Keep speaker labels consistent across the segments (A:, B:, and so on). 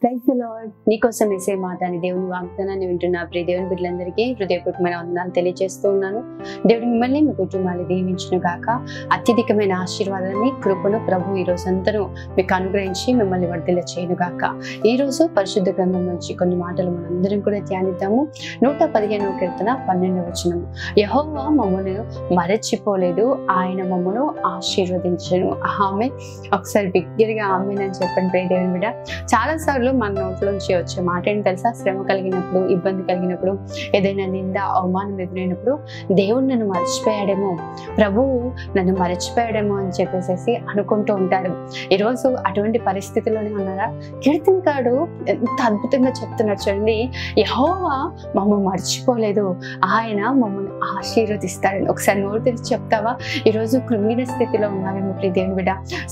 A: Praise the lord. నీకోసం వేసే మాట అని దేవుని వాగ్దానాన్ని వింటున్న ప్రియ దేవుని బిడ్డలందరికీ హృదయపూర్వకమైన వందనాలు తెలియజేస్తూ ఉన్నాను. దేవుడు మిమ్మల్ని మీ కుటుంబాన్ని దీవించును గాక. అత్యధికమైన ఆశీర్వాదాన్ని కృపను ప్రభు ఈ రోజు అందరూ మీకు అనుగ్రహించి మిమ్మల్ని వర్ధిల్ల చేయను గాక. ఈ రోజు పరిశుద్ధ గ్రంథం నుంచి కొన్ని మాటలు మనందరం కూడా ధ్యానిద్దాము. 115వ కీర్తన 12వ వచనం. యెహోవా మమ్మను మరచిపోలేదు, ఆయన మమ్మను ఆశీర్వదించెను. ఆమె ఒకసారి బిగ్గరగా ఆమేన్ అని చెప్పండి ప్రియ దేవుని బిడ్డ. చాలా సార్లు మన నోట్లోంచి వచ్చే మాట ఏంటి తెలుసా? శ్రమ కలిగినప్పుడు, ఇబ్బంది కలిగినప్పుడు, ఏదైనా నింద అవమానం ఎదురైనప్పుడు దేవుడు నన్ను మర్చిపోయాడేమో, ప్రభువు నన్ను మర్చిపోయాడేమో అని చెప్పేసి అనుకుంటూ ఉంటారు. ఈరోజు అటువంటి పరిస్థితిలోనే ఉన్నారా? కీర్తనకారుడు ఎంత అద్భుతంగా చెప్తున్నాడు చూడండి. యెహోవా మమ్మల్ని మర్చిపోలేదు, ఆయన మమ్మల్ని ఆశీర్వదిస్తాడని. ఒకసారి నోరు తెరిచి చెప్తావా? ఈరోజు కృంగిన స్థితిలో ఉన్నావేమో ప్రియ దేవుని బిడ్డ,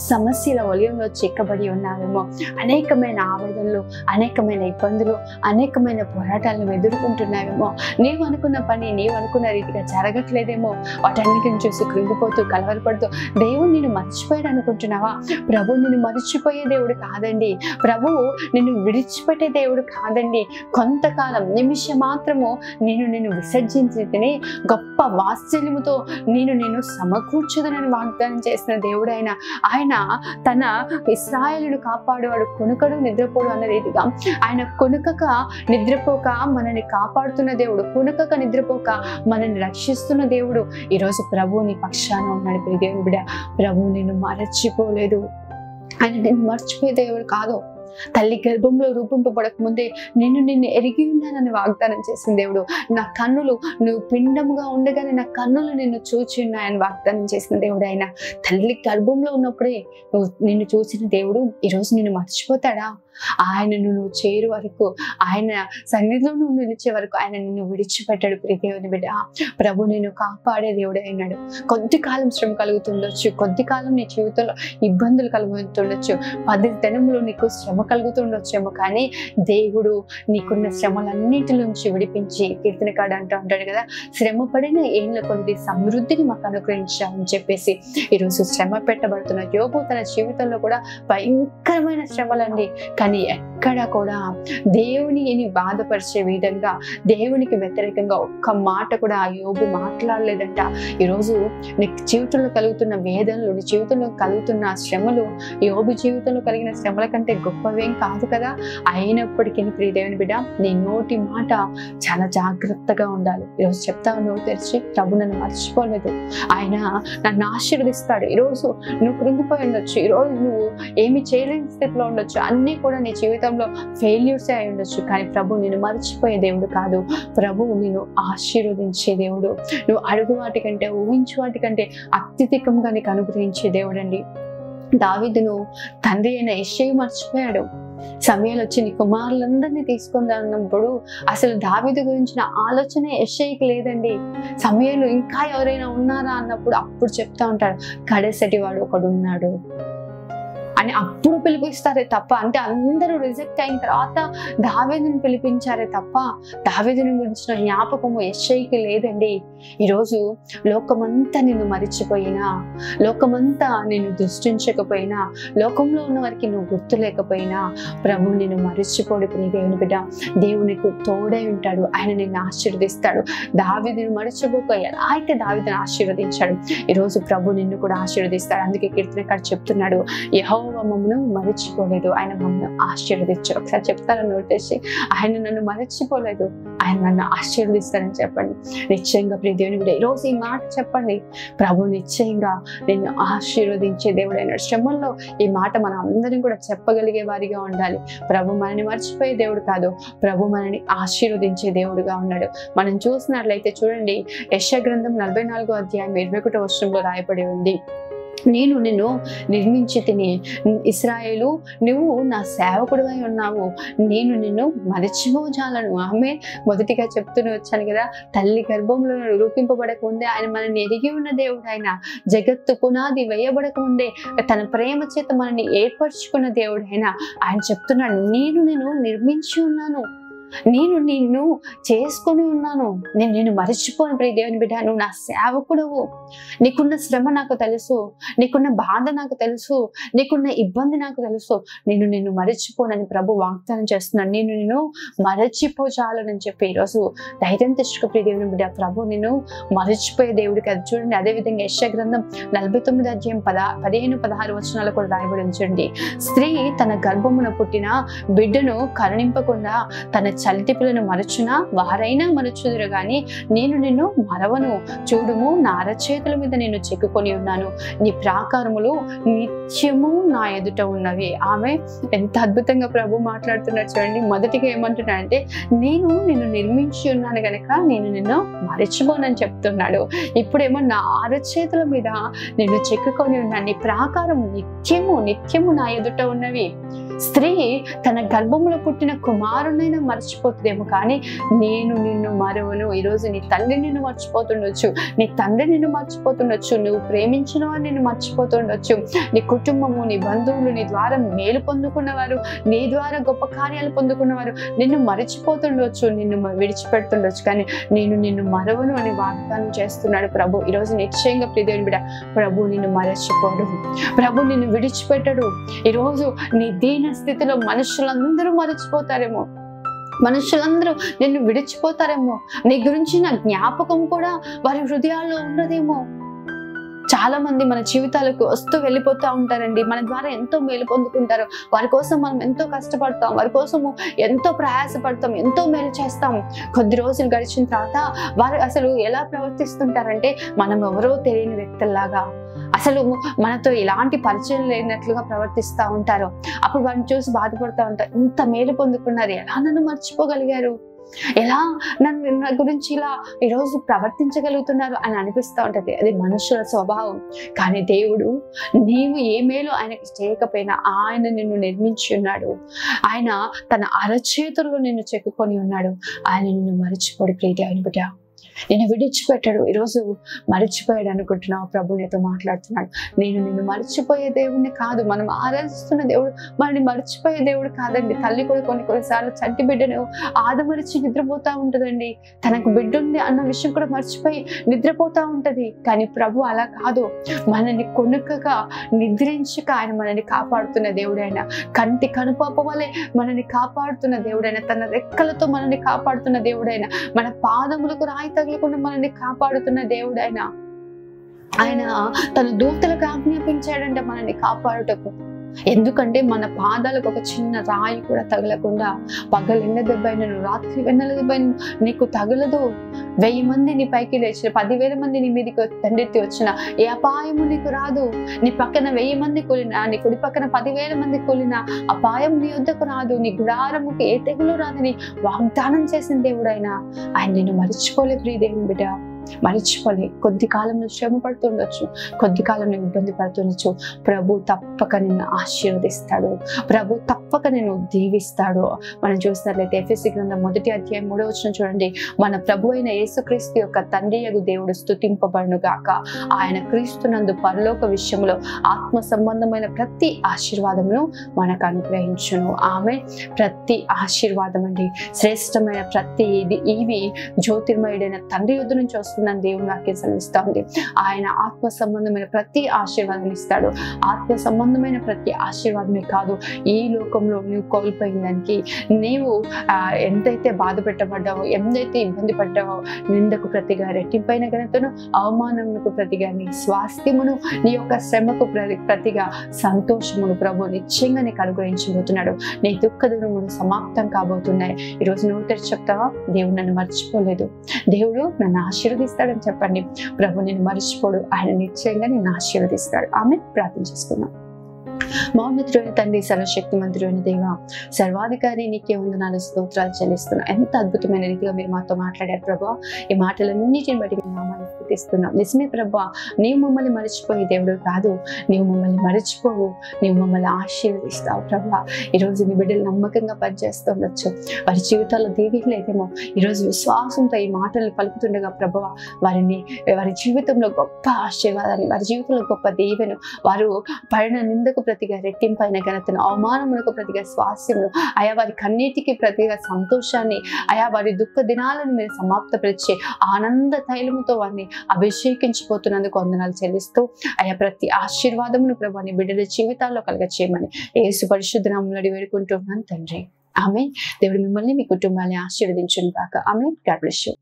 A: సమస్యల వలయంలో చిక్కబడి ఉన్నావేమో, అనేకమైన ఆవేదనలు, అనేకమైన ఇబ్బందులు, అనేకమైన పోరాటాలను ఎదుర్కొంటున్నావేమో, నీవు అనుకున్న పని నీవు అనుకున్న రీతిగా జరగట్లేదేమో, వాటన్నిటిని చూసి కృంగిపోతూ కలవరపడుతూ దేవుడు నిన్ను మర్చిపోయాడు అనుకుంటున్నావా? ప్రభు నిన్ను మర్చిపోయే దేవుడు కాదండి. ప్రభువు నిన్ను విడిచిపెట్టే దేవుడు కాదండి. కొంతకాలం నిమిషం మాత్రము నిన్ను విసర్జించి తిని గొప్ప వాత్సల్యముతో నిన్ను సమకూర్చుదనని వాగ్దానం చేసిన దేవుడు ఆయన తన ఇశ్రాయేలును కాపాడేవాడు, కొనుకడు నిద్రపోడు అన్న రీతిగా ఆయన కొనుకక నిద్రపోక మనల్ని కాపాడుతున్న దేవుడు, కొనుకక నిద్రపోక మనల్ని రక్షిస్తున్న దేవుడు. ఈరోజు ప్రభువు నీ పక్షాన ఉన్నాడు ప్రియ దేవుని బిడ్డ. ప్రభువు నిన్ను మరచిపోలేదు, ఆయన నిన్ను మర్చిపోయే దేవుడు కాదు. తల్లి గర్భంలో రూపింపబడక ముందే నిన్ను ఎరిగి ఉన్నానని వాగ్దానం చేసిన దేవుడు. నా కన్నులు నువ్వు పిండముగా ఉండగానే నా కన్నులు నిన్ను చూచి ఉన్నాయని వాగ్దానం చేసిన దేవుడు. ఆయన తల్లి గర్భంలో ఉన్నప్పుడే నిన్ను చూసిన దేవుడు ఈరోజు నిన్ను మర్చిపోతాడా? ఆయనను నువ్వు చేరు వరకు, ఆయన సన్నిధిలో నువ్వు నిలిచే వరకు ఆయన నిన్ను విడిచిపెట్టాడు ప్రియ దేవుని బిడ్డ. ప్రభు నిన్ను కాపాడే దేవుడు అయినాడు. కొద్ది కాలం శ్రమ కలుగుతుండొచ్చు, కొద్ది కాలం నీ జీవితంలో ఇబ్బందులు కలుగుతుండొచ్చు, 10 దినములు నీకు శ్రమ కలుగుతుండొచ్చేమో, కానీ దేవుడు నీకున్న శ్రమలన్నిటి నుంచి విడిపించి, కీర్తనకారుడు అంటాడు కదా, శ్రమ పడిన ఏళ్ళ కొద్ది సమృద్ధిని మాకు అనుగ్రహించాలని చెప్పేసి ఈరోజు శ్రమ పెట్టబడుతున్న యోబు తన జీవితంలో కూడా భయంకరమైన శ్రమలండి. కానీ ఎక్కడ కూడా దేవునిని బాధపరిచే విధంగా, దేవునికి వ్యతిరేకంగా ఒక్క మాట కూడా యోబు మాట్లాడలేదంట. ఈరోజు నీ జీవితంలో కలుగుతున్న వేదనలు, నీ జీవితంలో కలుగుతున్న శ్రమలు యోబు జీవితంలో కలిగిన శ్రమల కంటే గొప్పవేం కాదు కదా. అయినప్పటికీ ప్రియ దేవుని బిడ్డ, నీ నోటి మాట చాలా జాగ్రత్తగా ఉండాలి. ఈరోజు చెప్తావు నోరు తెరిచి, ప్రభు నన్ను మర్చిపోలేదు, ఆయన నన్ను ఆశీర్వదిస్తాడు. ఈరోజు నువ్వు కృంగిపోయి ఉండొచ్చు, ఈరోజు నువ్వు ఏమి చేయలేని స్థితిలో ఉండొచ్చు, అన్నీ కూడా నీ జీవితంలో ఫెయిల్యూర్సే అయి ఉండొచ్చు, కానీ ప్రభు నిన్ను మర్చిపోయే దేవుడు కాదు. ప్రభువు నిన్ను ఆశీర్వదించే దేవుడు. నువ్వు అడుగు వాటికంటే, ఊహించు వాటికంటే అత్యధికంగా నీకు అనుగ్రహించే దేవుడు అండి. దావీదును తండ్రి అయిన యెష్షయి మర్చిపోయాడు. సమయాలు వచ్చి నీ కుమారులందరినీ తీసుకొని అన్నప్పుడు అసలు దావీదు గురించిన ఆలోచన యెష్షయికి లేదండి. సమయాలు ఇంకా ఎవరైనా ఉన్నారా అన్నప్పుడు అప్పుడు చెప్తా ఉంటాడు, కడసటి వాడు ఒకడు ఉన్నాడు అని అప్పుడు పిలిపిస్తారే తప్ప, అంటే అందరూ రిజెక్ట్ అయిన తర్వాత దావీదుని పిలిపించారే తప్ప దావీదుని గురించిన జ్ఞాపకము యెష్షయికి లేదండి. ఈరోజు లోకమంతా నిన్ను మరిచిపోయినా, లోకమంతా నిన్ను దృష్టించకపోయినా, లోకంలో ఉన్న వారికి నువ్వు గుర్తు లేకపోయినా, ప్రభు నిన్ను మరిచిపోడు ప్రియ దేవుని బిడ్డ. దేవునికి తోడై ఉంటాడు, ఆయన నిన్ను ఆశీర్వదిస్తాడు. దావీదుని మరిచిపోక ఎలా అయితే దావీదుని ఆశీర్వదించాడు, ఈరోజు ప్రభు నిన్ను కూడా ఆశీర్వదిస్తాడు. అందుకే కీర్తనకారుడు చెప్తున్నాడు, యెహోవా మమ్మను మరచిపోలేదు, ఆయన మమ్మల్ని ఆశీర్వదించాడు. ఒకసారి చెప్తారని నోటేసి, ఆయన నన్ను మరచిపోలేదు, ఆయన నన్ను ఆశీర్వదిస్తాడని చెప్పండి. నిశ్చయంగా ప్రియ దేవుని బిడ్డ ఈరోజు ఈ మాట చెప్పండి, ప్రభు నిశ్చయంగా నిన్ను ఆశీర్వదించే దేవుడు అయినాడు. శ్రమల్లో ఈ మాట మనం అందరం కూడా చెప్పగలిగే వారిగా ఉండాలి. ప్రభు మనల్ని మర్చిపోయే దేవుడు కాదు, ప్రభు మనల్ని ఆశీర్వదించే దేవుడుగా ఉన్నాడు. మనం చూసినట్లయితే చూడండి, యెషయా గ్రంథం 44వ అధ్యాయం 21వ వచనంలో రాయబడి ఉంది, నేను నిన్ను నిర్మించి తిని, ఇశ్రాయేలు నువ్వు నా సేవకుడివై ఉన్నావు, నేను నిన్ను మరచిపోజాలను. ఆమె మొదటిగా చెప్తూనే వచ్చాను కదా, తల్లి గర్భంలో రూపింపబడక ముందే ఆయన మనల్ని ఎరిగి ఉన్న దేవుడు. ఆయన జగత్తు పునాది వేయబడక ముందే తన ప్రేమ చేత మనల్ని ఏర్పరచుకున్న దేవుడు. ఆయన చెప్తున్నాడు, నేను నిర్మించి ఉన్నాను, నేను నిన్ను చేసుకొని ఉన్నాను, నేను నిన్ను మరచిపోను ప్రియ దేవుని బిడ్డ. నువ్వు నా సేవకుడవు, నీకున్న శ్రమ నాకు తెలుసు, నీకున్న బాధ నాకు తెలుసు, నీకున్న ఇబ్బంది నాకు తెలుసు. నేను నిన్ను మరచిపోనని ప్రభు వాగ్దానం చేస్తున్నాను. నేను నిన్ను మరచిపోచాలని చెప్పి ఈరోజు ధైర్యం తెచ్చుకో ప్రియ దేవుని బిడ్డ. ప్రభు నిన్ను మరచిపోయే దేవుడు కదా. చూడండి, అదేవిధంగా యెషయా గ్రంథం 49 అధ్యాయం 15-16 వచనాలు కూడా రాయబడి ఉంచండి. స్త్రీ తన గర్భమున పుట్టిన బిడ్డను కరుణింపకుండా తన చలిటి పిల్లను మరచునా, వారైనా మరచుదురు గాని నేను నిన్ను మరవను. చూడుము, నా అరచేతుల మీద నేను చెక్కుకొని ఉన్నాను, నీ ప్రాకారములు నిత్యము నా ఎదుట ఉన్నవి. ఆమె ఎంత అద్భుతంగా ప్రభు మాట్లాడుతున్నారు చూడండి. మొదటిగా ఏమంటున్నాడంటే, నేను నిన్ను నిర్మించి ఉన్నాను గనక నేను నిన్ను మరచిపోనని చెప్తున్నాడు. ఇప్పుడేమో నా అరచేతుల మీద నేను చెక్కుకొని ఉన్నాను, నీ ప్రాకారం నిత్యము నా ఎదుట ఉన్నవి. స్త్రీ తన గర్భంలో పుట్టిన కుమారునైనా మర్చిపోతుందేమో కానీ నేను నిన్ను మరవను. ఈరోజు నీ తల్లి నిన్ను మర్చిపోతుండొచ్చు, నీ తండ్రి నిన్ను మర్చిపోతుండొచ్చు, నువ్వు ప్రేమించిన వారు నిన్ను మర్చిపోతుండొచ్చు, నీ కుటుంబము, నీ బంధువులు, నీ ద్వారా మేలు పొందుకున్నవారు, నీ ద్వారా గొప్ప కార్యాలు పొందుకున్నవారు నిన్ను మరచిపోతుండొచ్చు, నిన్ను విడిచిపెడుతుండొచ్చు. కానీ నేను నిన్ను మరవను అని వాగ్దానం చేస్తున్నాడు ప్రభు. ఈరోజు నిశ్చయంగా ప్రియ దేవుని బిడ్డ, ప్రభు నిన్ను మరచిపోడు, ప్రభు నిన్ను విడిచిపెట్టడు. ఈరోజు నీ దీన స్థితిలో మనుషులందరూ మరచిపోతారేమో, మనుషులందరూ నిన్ను విడిచిపోతారేమో, నీ గురించి నా జ్ఞాపకం కూడా వారి హృదయాల్లో ఉండదేమో. చాలా మంది మన జీవితాలకు వస్తూ వెళ్ళిపోతూ ఉంటారండి. మన ద్వారా ఎంతో మేలు పొందుకుంటారు. వారి కోసం మనం ఎంతో కష్టపడతాం, వారి కోసము ఎంతో ప్రయాసపడతాం, ఎంతో మేలు చేస్తాం. కొద్ది రోజులు గడిచిన తర్వాత వారు అసలు ఎలా ప్రవర్తిస్తుంటారంటే మనం ఎవరో తెలియని వ్యక్తుల్లాగా, అసలు మనతో ఎలాంటి పరిచయం లేనట్లుగా ప్రవర్తిస్తూ ఉంటారు. అప్పుడు వారిని చూసి బాధపడుతూ ఉంటారు, ఇంత మేలు పొందుకున్నారు, ఎలా నన్ను మర్చిపోగలిగారు, ఎలా నా గురించి ఇలా ఈరోజు ప్రవర్తించగలుగుతున్నారు అని అనిపిస్తూ ఉంటది. అది మనుషుల స్వభావం. కానీ దేవుడు నీవు ఏ మేలు ఆయనకి చేయకపోయినా ఆయన నిన్ను నిర్మించి ఉన్నాడు, ఆయన తన అరచేతుల్లో నిన్ను చెక్కుకొని ఉన్నాడు. ఆయన నిన్ను మరచిపోడు ప్రియ దేవుని బిడ్డ, నిన్ను విడిచిపెట్టాడు. ఈరోజు మరచిపోయాడు అనుకుంటున్నావు, ప్రభు నీతో మాట్లాడుతున్నాడు. నేను నిన్ను మర్చిపోయే దేవుడిని కాదు, మనం ఆరాధిస్తున్న దేవుడు మనల్ని మర్చిపోయే దేవుడు కాదండి. తల్లి కూడా కొన్నిసార్లు చంటి బిడ్డను ఆదమరిచి నిద్రపోతా ఉంటదండి. తనకు బిడ్డ ఉంది అన్న విషయం కూడా మర్చిపోయి నిద్రపోతా ఉంటది. కానీ ప్రభు అలా కాదు, మనల్ని కొనుకగా నిద్రించక ఆయన మనల్ని కాపాడుతున్న దేవుడైన, కంటి కనుపాప వలె మనల్ని కాపాడుతున్న దేవుడైన, తన రెక్కలతో మనల్ని కాపాడుతున్న దేవుడైన, మన పాదములకు రాయి తగలకుండా మనల్ని కాపాడుతున్న దేవుడైన, ఆయన తన దూతలకు ఆజ్ఞాపించాడంటే మనల్ని కాపాడుటకు. ఎందుకంటే మన పాదాలకు ఒక చిన్న రాయి కూడా తగలకుండా, పగలు ఎండ దెబ్బైనను రాత్రి వెన్నెల దెబ్బైన నీకు తగలదు. 1000 మంది నీ పైకి లేచిన, 10,000 మంది నీ మీదకి తండ్రి వచ్చిన ఏ అపాయము నీకు రాదు. నీ పక్కన 1000 మంది కూలినా, నీ కుడి పక్కన 10,000 మంది కూలినా అపాయం నీ వద్దకు రాదు. నీ గుడారముకి ఏ తెగులు రాదని వాగ్దానం చేసిన దేవుడైనా ఆయన నిన్ను మర్చిపోలే ప్రియ దేవుని బిడ్డ, మరచిపోలే. కొద్ది కాలం నువ్వు శ్రమ పడుతుండొచ్చు, కొద్ది కాలం నువ్వు ఇబ్బంది పడుతుండొచ్చు. ప్రభు తప్పక నిన్ను ఆశీర్వదిస్తాడు, ప్రభు తప్పక నిన్ను దీవిస్తాడు. మనం చూసినట్లయితే ఎఫెసీ గ్రంథం 1వ అధ్యాయం 3వ వచనం చూడండి. మన ప్రభు అయిన యేసుక్రీస్తు యొక్క తండ్రియగు దేవుడు స్తుతింపబడును గాక. ఆయన క్రీస్తునందు పరలోక విషయంలో ఆత్మ సంబంధమైన ప్రతి ఆశీర్వాదమును మనకు అనుగ్రహించును. ఆమె ప్రతి ఆశీర్వాదం అండి, శ్రేష్టమైన ప్రతి ఇవి జ్యోతిర్మయుడైన తండ్రి యొద్ద నుంచి వస్తుందని దేవుని వాక్యం సెలవిస్తా ఉంది. ఆయన ఆత్మ సంబంధమైన ప్రతి ఆశీర్వాదం ఇస్తాడు. ఆత్మ సంబంధమైన ప్రతి ఆశీర్వాదమే కాదు, ఈ లోకంలో నువ్వు కోల్పోయిన దానికి, నీవు ఎంతైతే బాధ పెట్టబడ్డావో, ఎంతైతే ఇబ్బంది పడ్డావో, నిందకు ప్రతిగా రెట్టింపైన ఘనతను, అవమానమునకు ప్రతిగా నీ స్వాస్థ్యమును, నీ యొక్క శ్రమకు ప్రతిగా సంతోషమును ప్రభు నిశ్చయంగా నీకు అనుగ్రహించబోతున్నాడు. నీ దుఃఖ దినములు సమాప్తం కాబోతున్నాయి. ఈరోజు నువ్వు తెరిచి చెప్తావా, దేవుడు నన్ను మర్చిపోలేదు, దేవుడు నన్ను ఆశీర్వదిస్తాడని చెప్పండి. ప్రభు నేను మర్చిపోడు, ఆయన నిశ్చయంగా నేను ఆశీర్వదిస్తాడు. ఆమె ప్రార్థన చేసుకున్నాం. మౌనతుడైన తండ్రి, సర్వశక్తిమంతుడైన దేవ, సర్వాధికారి నీకే వందనాలు, స్తోత్రాలు చెల్లిస్తున్నా. ఎంత అద్భుతమైన రీతిగా మీరు మాతో మాట్లాడారు ప్రభు. ఈ మాటలన్నిటిని బట్టి మీ నామాన్ని స్థుతిస్తున్నాం. నిజమే ప్రభా, నీవు మమ్మల్ని మర్చిపోయే దేవుడు కాదు, నీవు మమ్మల్ని మర్చిపోవు, నీవు మమ్మల్ని ఆశీర్వదిస్తావు ప్రభా. ఈరోజు నీ బిడ్డలు నమ్మకంగా పనిచేస్తుండొచ్చు, వారి జీవితాల్లో దీవెన లేదేమో, ఈరోజు విశ్వాసంతో ఈ మాటలు పలుకుతుండగా ప్రభువా, వారి జీవితంలో గొప్ప ఆశీర్వాదాన్ని, వారి జీవితంలో గొప్ప దీవెను, వారు పడిన నిందకు ప్రతిగా రెట్టింపైన ఘనతను, అవమానములకు ప్రతిగా స్వాస్యమును, ఆయా వారి కన్నీటికి ప్రతిగా సంతోషాన్ని, ఆయా వారి దుఃఖ దినాలను మీరు సమాప్తపరిచే ఆనంద తైలముతో వారిని అభిషేకించిపోతున్నందుకు వందనాలు చెల్లిస్తూ, ఆయా ప్రతి ఆశీర్వాదమును ప్రభు నీ బిడ్డల జీవితాల్లో కలగచేయమని యేసు పరిశుద్ధ నామములో వేడుకుంటున్నాను తండ్రి. ఆమేన్. దేవుడు మిమ్మల్ని మీ కుటుంబాన్ని ఆశీర్వదించును గాక. ఆమేన్. God bless you.